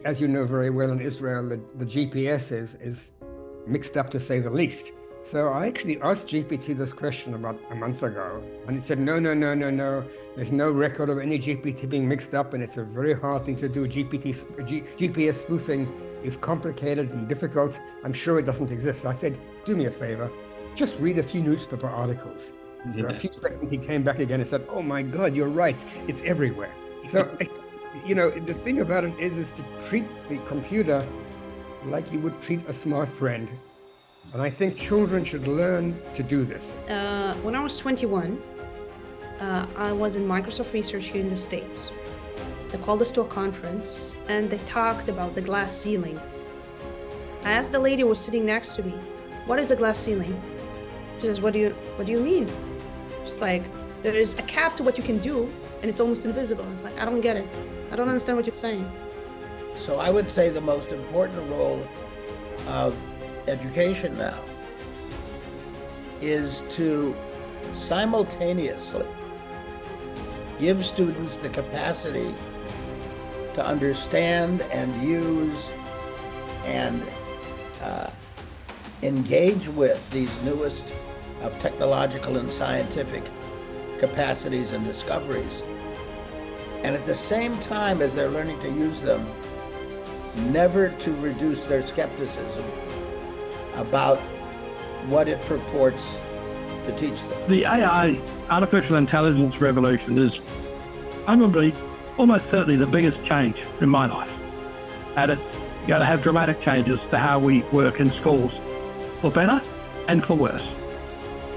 as you know very well, in Israel, the GPS is mixed up, to say the least. So I actually asked GPT this question about a month ago, and it said, no. There's no record of any GPT being mixed up, and it's a very hard thing to do. GPS spoofing is complicated and difficult. I'm sure it doesn't exist. I said, do me a favor, just read a few newspaper articles. So a few seconds he came back again and said, oh my God, you're right. It's everywhere. So, the thing about it is to treat the computer like you would treat a smart friend. And I think children should learn to do this. When I was 21, I was in Microsoft Research here in the States. They called us to a conference and they talked about the glass ceiling. I asked the lady who was sitting next to me, what is a glass ceiling? She says, what do you mean? It's like, there is a cap to what you can do and it's almost invisible. It's like, I don't get it. I don't understand what you're saying. So I would say the most important role of education now is to simultaneously give students the capacity to understand and use and engage with these newest of technological and scientific capacities and discoveries. And at the same time as they're learning to use them, never to reduce their skepticism about what it purports to teach them. The AI, artificial intelligence revolution, is probably almost certainly the biggest change in my life. And it's going to have dramatic changes to how we work in schools, for better and for worse.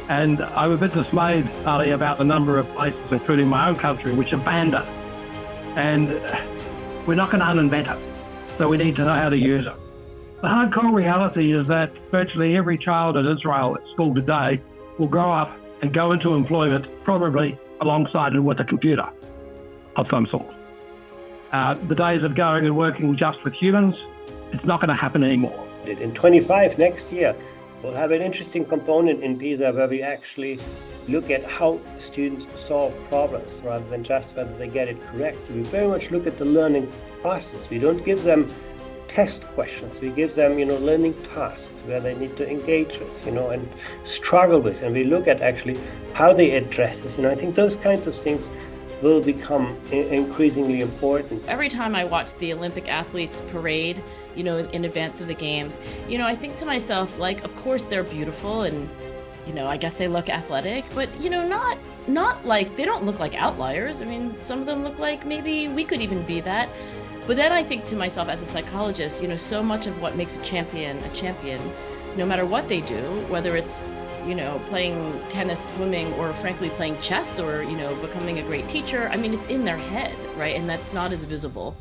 And I'm a bit dismayed, Ali, about the number of places, including my own country, which have banned it. And we're not going to uninvent it, so we need to know how to use it. The hardcore reality is that virtually every child in Israel at school today will grow up and go into employment, probably alongside it with a computer of some sort. The days of going and working just with humans, it's not going to happen anymore. In 25, next year, we'll have an interesting component in PISA where we actually look at how students solve problems rather than just whether they get it correct. We very much look at the learning process. We don't give them test questions. We give them, learning tasks where they need to engage with, and struggle with. And we look at actually how they address this. I think those kinds of things will become increasingly important. Every time I watch the Olympic athletes parade, in advance of the games, I think to myself, like, of course they're beautiful and, I guess they look athletic, but, not like, they don't look like outliers. I mean, some of them look like maybe we could even be that. But then I think to myself as a psychologist, so much of what makes a champion, no matter what they do, whether it's, playing tennis, swimming, or frankly playing chess or, becoming a great teacher, I mean, it's in their head, right? And that's not as visible.